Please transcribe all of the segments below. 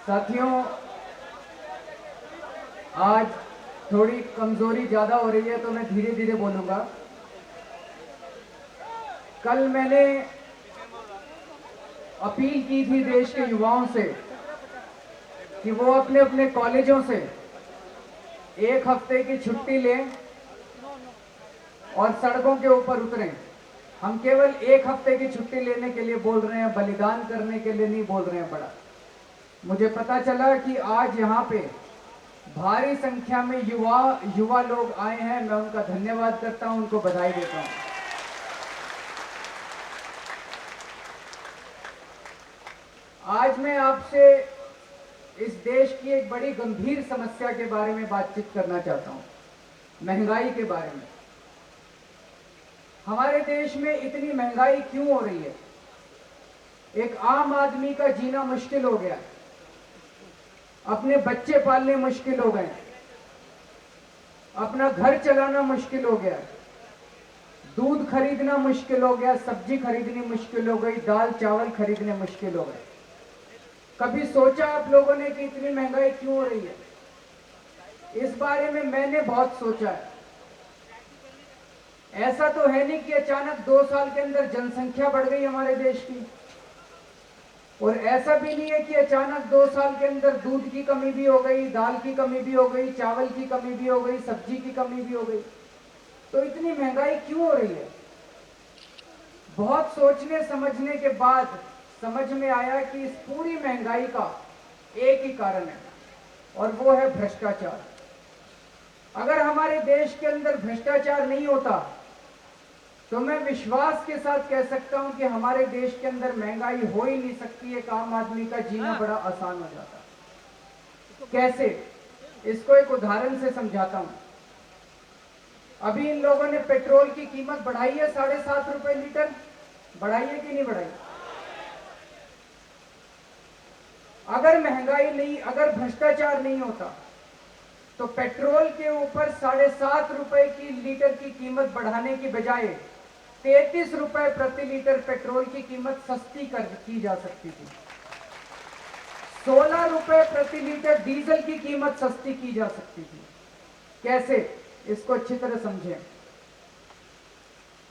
साथियों, आज थोड़ी कमजोरी ज्यादा हो रही है तो मैं धीरे धीरे बोलूंगा। कल मैंने अपील की थी देश के युवाओं से कि वो अपने अपने कॉलेजों से एक हफ्ते की छुट्टी लें और सड़कों के ऊपर उतरें। हम केवल एक हफ्ते की छुट्टी लेने के लिए बोल रहे हैं, बलिदान करने के लिए नहीं बोल रहे हैं। बड़ा मुझे पता चला कि आज यहाँ पे भारी संख्या में युवा लोग आए हैं। मैं उनका धन्यवाद करता हूं, उनको बधाई देता हूं। आज मैं आपसे इस देश की एक बड़ी गंभीर समस्या के बारे में बातचीत करना चाहता हूं, महंगाई के बारे में। हमारे देश में इतनी महंगाई क्यों हो रही है? एक आम आदमी का जीना मुश्किल हो गया, अपने बच्चे पालने मुश्किल हो गए, अपना घर चलाना मुश्किल हो गया, दूध खरीदना मुश्किल हो गया, सब्जी खरीदनी मुश्किल हो गई, दाल चावल खरीदने मुश्किल हो गए। कभी सोचा आप लोगों ने कि इतनी महंगाई क्यों हो रही है? इस बारे में मैंने बहुत सोचा है। ऐसा तो है नहीं कि अचानक 2 साल के अंदर जनसंख्या बढ़ गई हमारे देश की, और ऐसा भी नहीं है कि अचानक 2 साल के अंदर दूध की कमी भी हो गई, दाल की कमी भी हो गई, चावल की कमी भी हो गई, सब्जी की कमी भी हो गई। तो इतनी महंगाई क्यों हो रही है? बहुत सोचने समझने के बाद समझ में आया कि इस पूरी महंगाई का एक ही कारण है, और वो है भ्रष्टाचार। अगर हमारे देश के अंदर भ्रष्टाचार नहीं होता तो मैं विश्वास के साथ कह सकता हूं कि हमारे देश के अंदर महंगाई हो ही नहीं सकती। एक आम आदमी का जीना बड़ा आसान हो जाता। कैसे? इसको एक उदाहरण से समझाता हूं। अभी इन लोगों ने पेट्रोल की कीमत बढ़ाई है, 7.5 रुपए लीटर। बढ़ाई है कि नहीं बढ़ाई? अगर महंगाई नहीं, अगर भ्रष्टाचार नहीं होता तो पेट्रोल के ऊपर 7.5 रुपए की लीटर की कीमत बढ़ाने की बजाय 33 रुपए प्रति लीटर पेट्रोल की कीमत सस्ती की जा सकती थी। 16 रुपए प्रति लीटर डीजल की कीमत सस्ती की जा सकती थी। कैसे? इसको अच्छी तरह समझें।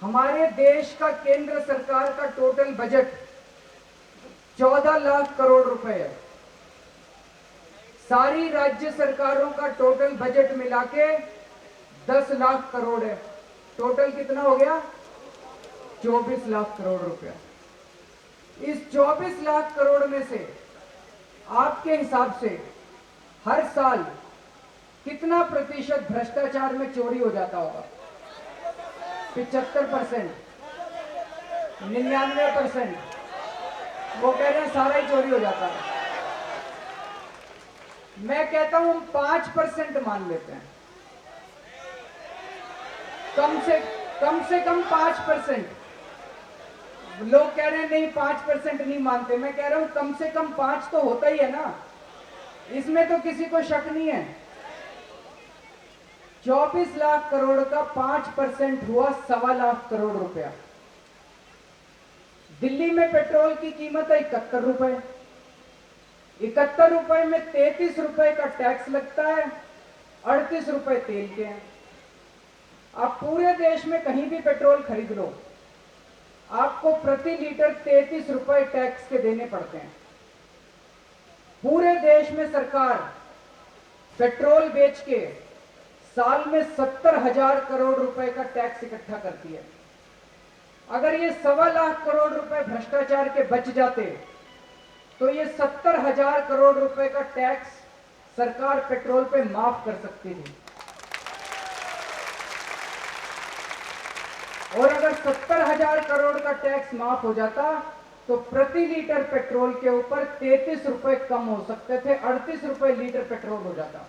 हमारे देश का केंद्र सरकार का टोटल बजट 14 लाख करोड़ रुपए है। सारी राज्य सरकारों का टोटल बजट मिला के 10 लाख करोड़ है। टोटल कितना हो गया? 24 लाख करोड़ रुपया। इस 24 लाख करोड़ में से आपके हिसाब से हर साल कितना प्रतिशत भ्रष्टाचार में चोरी हो जाता होगा? 75%, 99%। वो कह रहे हैं सारा ही चोरी हो जाता है। मैं कहता हूं 5% मान लेते हैं, कम से कम 5%। लोग कह रहे हैं नहीं 5% नहीं मानते। मैं कह रहा हूं कम से कम 5 तो होता ही है ना, इसमें तो किसी को शक नहीं है। 24 लाख करोड़ का 5% हुआ 1.25 लाख करोड़ रुपया। दिल्ली में पेट्रोल की कीमत है 71 रुपए। 71 रुपए में 33 रुपए का टैक्स लगता है, 38 रुपए तेल के हैं। आप पूरे देश में कहीं भी पेट्रोल खरीद लो, आपको प्रति लीटर 33 रुपए टैक्स के देने पड़ते हैं। पूरे देश में सरकार पेट्रोल बेच के साल में 70,000 करोड़ रुपए का टैक्स इकट्ठा करती है। अगर ये 1.25 लाख करोड़ रुपए भ्रष्टाचार के बच जाते तो ये 70,000 करोड़ रुपए का टैक्स सरकार पेट्रोल पे माफ कर सकती थी। और अगर 70,000 करोड़ का टैक्स माफ हो जाता तो प्रति लीटर पेट्रोल के ऊपर 33 रुपए कम हो सकते थे, 38 रुपए लीटर पेट्रोल हो जाता।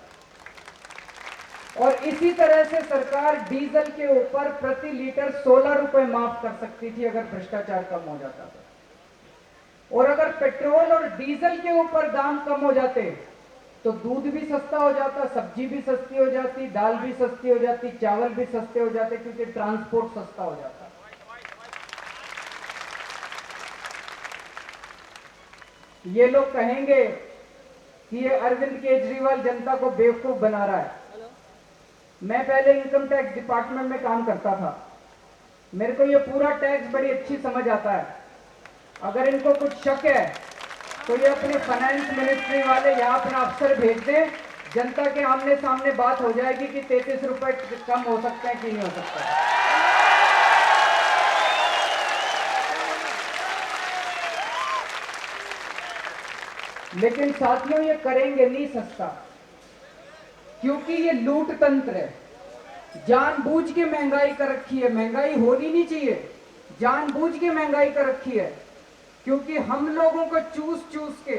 और इसी तरह से सरकार डीजल के ऊपर प्रति लीटर 16 रुपए माफ कर सकती थी अगर भ्रष्टाचार कम हो जाता तो। और अगर पेट्रोल और डीजल के ऊपर दाम कम हो जाते तो दूध भी सस्ता हो जाता, सब्जी भी सस्ती हो जाती, दाल भी सस्ती हो जाती, चावल भी सस्ते हो जाते, क्योंकि ट्रांसपोर्ट सस्ता हो जाता। ये लोग कहेंगे कि ये अरविंद केजरीवाल जनता को बेवकूफ बना रहा है। मैं पहले इनकम टैक्स डिपार्टमेंट में काम करता था, मेरे को ये पूरा टैक्स बड़ी अच्छी समझ आता है। अगर इनको कुछ शक है तो ये अपने फाइनेंस मिनिस्ट्री वाले यहाँ अपना अफसर भेज दें, जनता के आमने सामने बात हो जाएगी कि 33 रुपए कम हो सकते हैं कि नहीं हो सकता। लेकिन साथियों ये करेंगे नहीं सस्ता, क्योंकि ये लूट तंत्र है। जानबूझ के महंगाई कर रखी है, महंगाई होनी नहीं चाहिए, जानबूझ के महंगाई कर रखी है, क्योंकि हम लोगों को चूस चूस के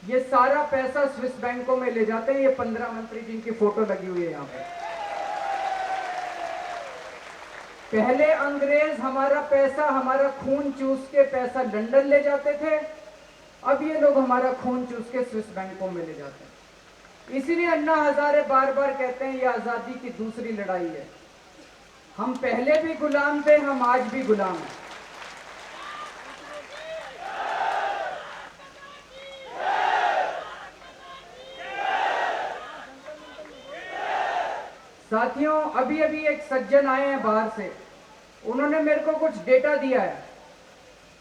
ये सारा पैसा स्विस बैंकों में ले जाते हैं। ये 15 मंत्री जिनकी फोटो लगी हुई है यहाँ पे, पहले अंग्रेज हमारा पैसा, हमारा खून चूस के पैसा लंदन ले जाते थे, अब ये लोग हमारा खून चूस के स्विस बैंकों में ले जाते हैं। इसीलिए अन्ना हजारे बार बार कहते हैं ये आजादी की दूसरी लड़ाई है। हम पहले भी गुलाम थे, हम आज भी गुलाम हैं। साथियों, अभी अभी एक सज्जन आए हैं बाहर से, उन्होंने मेरे को कुछ डेटा दिया है,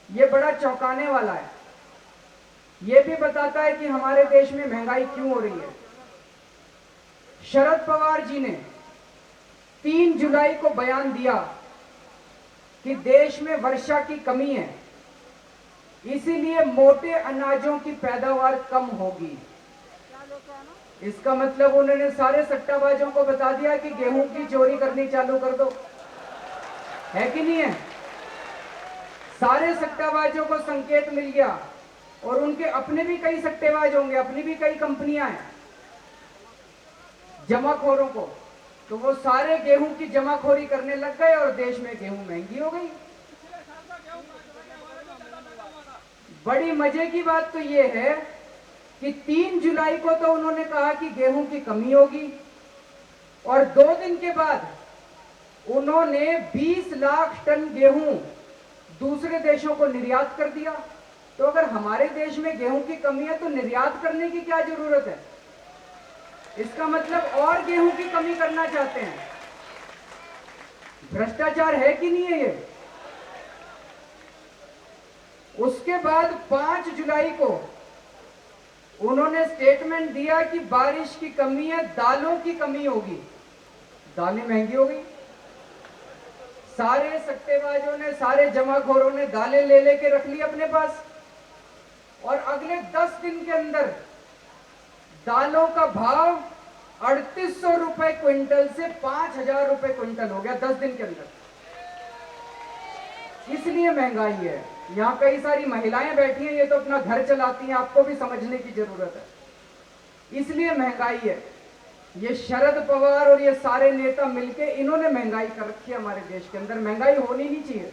ये बड़ा चौंकाने वाला है। ये भी बताता है कि हमारे देश में महंगाई क्यों हो रही है। शरद पवार जी ने 3 जुलाई को बयान दिया कि देश में वर्षा की कमी है, इसीलिए मोटे अनाजों की पैदावार कम होगी। इसका मतलब उन्होंने सारे सट्टाबाजों को बता दिया कि गेहूं की चोरी करनी चालू कर दो, है कि नहीं है? सारे सट्टाबाजों को संकेत मिल गया, और उनके अपने भी कई सट्टेबाज होंगे, अपनी भी कई कंपनियां हैं जमाखोरों को, तो वो सारे गेहूं की जमाखोरी करने लग गए और देश में गेहूं महंगी हो गई। बड़ी मजे की बात तो ये है कि 3 जुलाई को तो उन्होंने कहा कि गेहूं की कमी होगी, और 2 दिन के बाद उन्होंने 20 लाख टन गेहूं दूसरे देशों को निर्यात कर दिया। तो अगर हमारे देश में गेहूं की कमी है तो निर्यात करने की क्या जरूरत है? इसका मतलब और गेहूं की कमी करना चाहते हैं। भ्रष्टाचार है कि नहीं है ये? उसके बाद 5 जुलाई को उन्होंने स्टेटमेंट दिया कि बारिश की कमी है, दालों की कमी होगी। दालें महंगी हो गई, सारे सट्टेबाजों ने, सारे जमाखोरों ने दालें ले लेके रख ली अपने पास, और अगले 10 दिन के अंदर दालों का भाव 3800 रुपए क्विंटल से 5000 रुपए क्विंटल हो गया 10 दिन के अंदर। इसलिए महंगाई है। यहाँ कई सारी महिलाएं बैठी हैं, ये तो अपना घर चलाती हैं, आपको भी समझने की जरूरत है। इसलिए महंगाई है। ये शरद पवार और ये सारे नेता मिलके इन्होंने महंगाई कर रखी है हमारे देश के अंदर। महंगाई होनी नहीं चाहिए।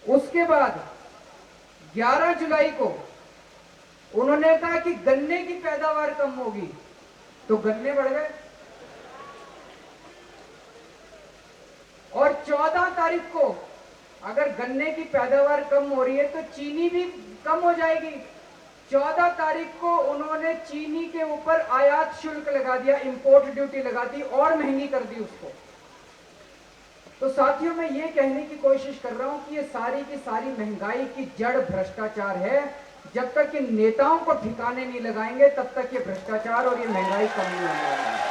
उसके बाद 11 जुलाई को उन्होंने कहा कि गन्ने की पैदावार कम होगी, तो गन्ने बढ़ गए। और 14 तारीख को अगर गन्ने की पैदावार कम हो रही है तो चीनी भी कम हो जाएगी। 14 तारीख को उन्होंने चीनी के ऊपर आयात शुल्क लगा दिया, इंपोर्ट ड्यूटी लगा दी और महंगी कर दी उसको। तो साथियों, मैं ये कहने की कोशिश कर रहा हूं कि ये सारी की सारी महंगाई की जड़ भ्रष्टाचार है। जब तक इन नेताओं को ठिकाने नहीं लगाएंगे तब तक ये भ्रष्टाचार और ये महंगाई कम नहीं होने वाली है।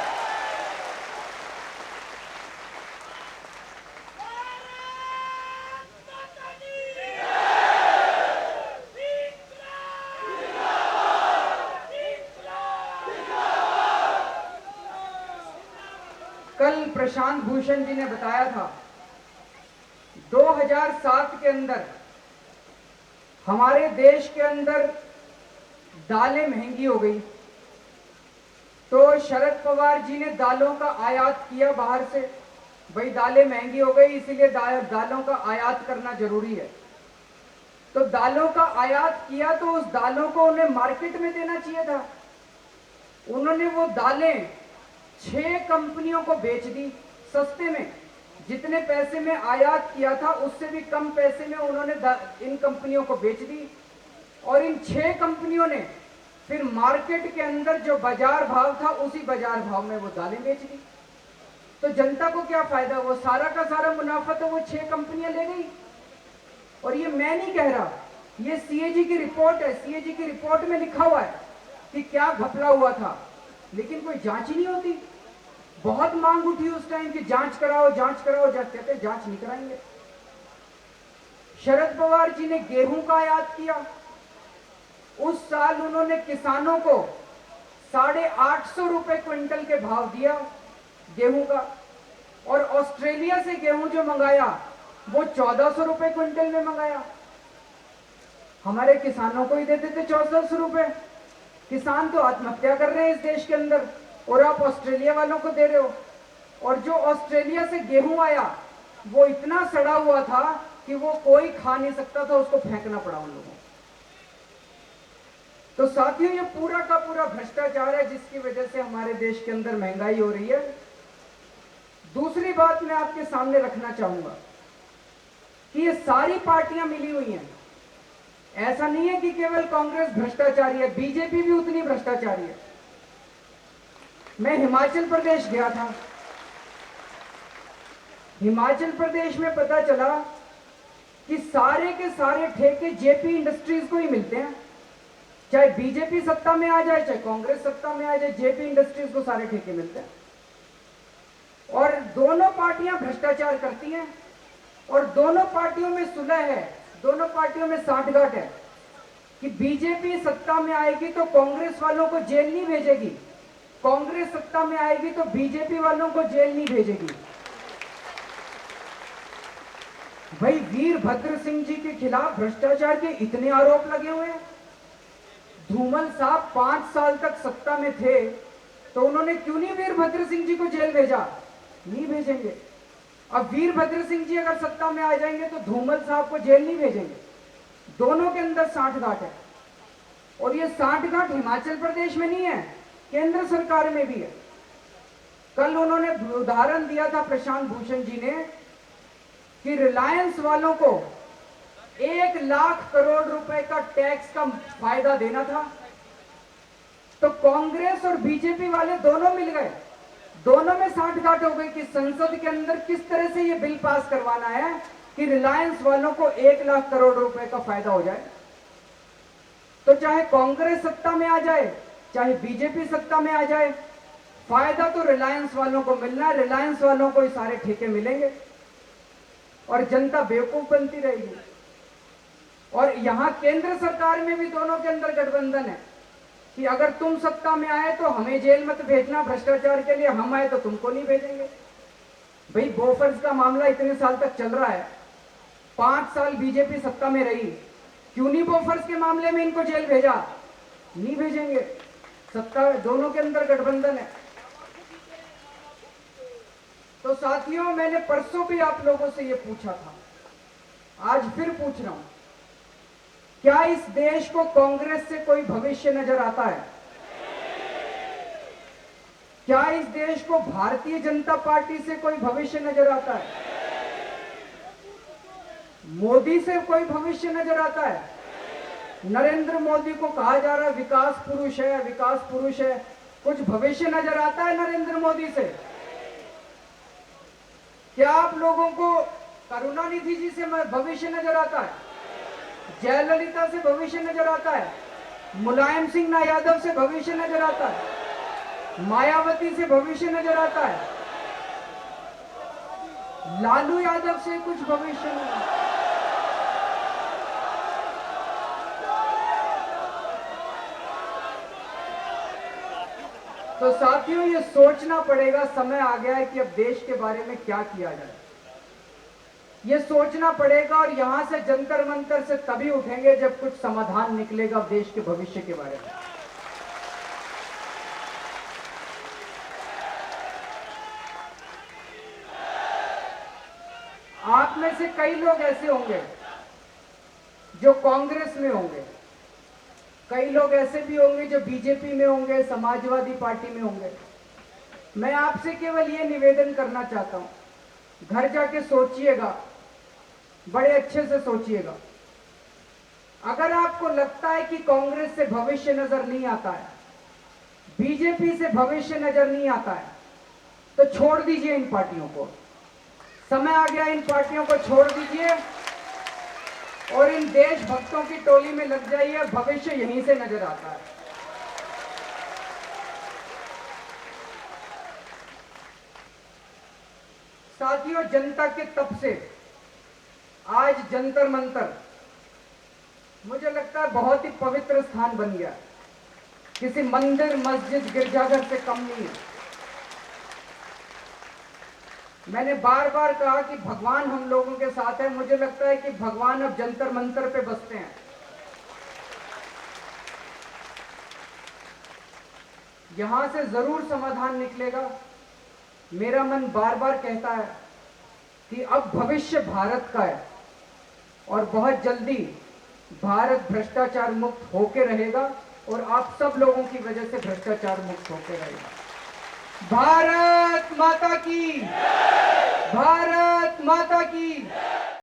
कल प्रशांत भूषण जी ने बताया था 2007 के अंदर हमारे देश के अंदर दालें महंगी हो गई, तो शरद पवार जी ने दालों का आयात किया बाहर से। भाई दालें महंगी हो गई, इसीलिए दालों का आयात करना जरूरी है। तो दालों का आयात किया तो उस दालों को उन्हें मार्केट में देना चाहिए था। उन्होंने वो दालें 6 कंपनियों को बेच दी सस्ते में। जितने पैसे में आयात किया था उससे भी कम पैसे में उन्होंने इन कंपनियों को बेच दी, और इन 6 कंपनियों ने फिर मार्केट के अंदर जो बाजार भाव था उसी बाजार भाव में वो दालें बेच दी। तो जनता को क्या फायदा? वो सारा का सारा मुनाफा तो वो 6 कंपनियां ले गई। और ये मैं नहीं कह रहा, ये सीएजी की रिपोर्ट है। सीएजी की रिपोर्ट में लिखा हुआ है कि क्या घपला हुआ था, लेकिन कोई जांच ही नहीं होती। बहुत मांग उठी उस टाइम की जांच कराओ, जांच कराओ। कहते जांच नहीं कराएंगे। शरद पवार जी ने गेहूं का आयात किया। उस साल उन्होंने किसानों को 850 रुपए क्विंटल के भाव दिया गेहूं का, और ऑस्ट्रेलिया से गेहूं जो मंगाया वो 1400 रुपए क्विंटल में मंगाया। हमारे किसानों को ही दे देते 1400 रुपए। किसान तो आत्महत्या कर रहे हैं इस देश के अंदर, और आप ऑस्ट्रेलिया वालों को दे रहे हो। और जो ऑस्ट्रेलिया से गेहूं आया वो इतना सड़ा हुआ था कि वो कोई खा नहीं सकता था, उसको फेंकना पड़ा उन लोगों को। तो साथियों, ये पूरा का पूरा भ्रष्टाचार है जिसकी वजह से हमारे देश के अंदर महंगाई हो रही है। दूसरी बात मैं आपके सामने रखना चाहूंगा कि ये सारी पार्टियां मिली हुई हैं। ऐसा नहीं है कि केवल कांग्रेस भ्रष्टाचारी है, बीजेपी भी उतनी भ्रष्टाचारी है। मैं हिमाचल प्रदेश गया था। हिमाचल प्रदेश में पता चला कि सारे के सारे ठेके जेपी इंडस्ट्रीज को ही मिलते हैं। चाहे बीजेपी सत्ता में आ जाए, चाहे कांग्रेस सत्ता में आ जाए, जेपी इंडस्ट्रीज को सारे ठेके मिलते हैं। और दोनों पार्टियां भ्रष्टाचार करती हैं, और दोनों पार्टियों में सुलह है, दोनों पार्टियों में साठगांठ है कि बीजेपी सत्ता में आएगी तो कांग्रेस वालों को जेल नहीं भेजेगी, कांग्रेस सत्ता में आएगी तो बीजेपी वालों को जेल नहीं भेजेगी। भाई, वीरभद्र सिंह जी के खिलाफ भ्रष्टाचार के इतने आरोप लगे हुए हैं। धूमल साहब 5 साल तक सत्ता में थे, तो उन्होंने क्यों नहीं वीरभद्र सिंह जी को जेल भेजा? नहीं भेजेंगे। अब वीरभद्र सिंह जी अगर सत्ता में आ जाएंगे तो धूमल साहब को जेल नहीं भेजेंगे। दोनों के अंदर साठगांठ है। और ये साठगांठ हिमाचल प्रदेश में नहीं है, केंद्र सरकार में भी है। कल उन्होंने उदाहरण दिया था प्रशांत भूषण जी ने कि रिलायंस वालों को 1 लाख करोड़ रुपए का टैक्स का फायदा देना था, तो कांग्रेस और बीजेपी वाले दोनों मिल गए, दोनों में साठगांठ हो गई कि संसद के अंदर किस तरह से ये बिल पास करवाना है कि रिलायंस वालों को 1 लाख करोड़ रुपए का फायदा हो जाए। तो चाहे कांग्रेस सत्ता में आ जाए, चाहे बीजेपी सत्ता में आ जाए, फायदा तो रिलायंस वालों को मिलना है। रिलायंस वालों को ही सारे ठेके मिलेंगे और जनता बेवकूफ बनती रहेगी। और यहां केंद्र सरकार में भी दोनों के अंदर गठबंधन है कि अगर तुम सत्ता में आए तो हमें जेल मत भेजना भ्रष्टाचार के लिए, हम आए तो तुमको नहीं भेजेंगे। भाई, बोफर्स का मामला इतने साल तक चल रहा है, 5 साल बीजेपी सत्ता में रही, क्यों नहीं बोफर्स के मामले में इनको जेल भेजा? नहीं भेजेंगे। सत्ता दोनों के अंदर गठबंधन है। तो साथियों, मैंने परसों भी आप लोगों से ये पूछा था, आज फिर पूछ रहा हूं, क्या इस देश को कांग्रेस से कोई भविष्य नजर आता है? क्या इस देश को भारतीय जनता पार्टी से कोई भविष्य नजर आता है? मोदी से कोई भविष्य नजर आता है? नरेंद्र मोदी को कहा जा रहा है विकास पुरुष है, विकास पुरुष है, कुछ भविष्य नजर आता है नरेंद्र मोदी से? क्या आप लोगों को करुणानिधि जी से भविष्य नजर आता है? जयललिता से भविष्य नजर आता है? मुलायम सिंह यादव से भविष्य नजर आता है? मायावती से भविष्य नजर आता है? लालू यादव से कुछ भविष्य नहीं। तो साथियों, ये सोचना पड़ेगा, समय आ गया है कि अब देश के बारे में क्या किया जाए। ये सोचना पड़ेगा, और यहां से जंतर मंतर से तभी उठेंगे जब कुछ समाधान निकलेगा देश के भविष्य के बारे में। आप में से कई लोग ऐसे होंगे जो कांग्रेस में होंगे, कई लोग ऐसे भी होंगे जो बीजेपी में होंगे, समाजवादी पार्टी में होंगे। मैं आपसे केवल ये निवेदन करना चाहता हूं, घर जाके सोचिएगा, बड़े अच्छे से सोचिएगा अगर आपको लगता है कि कांग्रेस से भविष्य नजर नहीं आता है, बीजेपी से भविष्य नजर नहीं आता है, तो छोड़ दीजिए इन पार्टियों को। समय आ गया, इन पार्टियों को छोड़ दीजिए और इन देशभक्तों की टोली में लग जाइए। भविष्य यहीं से नजर आता है। साथियों, जनता के तप से आज जंतर मंतर मुझे लगता है बहुत ही पवित्र स्थान बन गया। किसी मंदिर, मस्जिद, गिरजाघर से कम नहीं है। मैंने बार बार कहा कि भगवान हम लोगों के साथ है। मुझे लगता है कि भगवान अब जंतर मंतर पे बसते हैं। यहां से जरूर समाधान निकलेगा। मेरा मन बार बार कहता है कि अब भविष्य भारत का है और बहुत जल्दी भारत भ्रष्टाचार मुक्त होके रहेगा और आप सब लोगों की वजह से भ्रष्टाचार मुक्त होके रहेगा। भारत माता की, भारत माता की।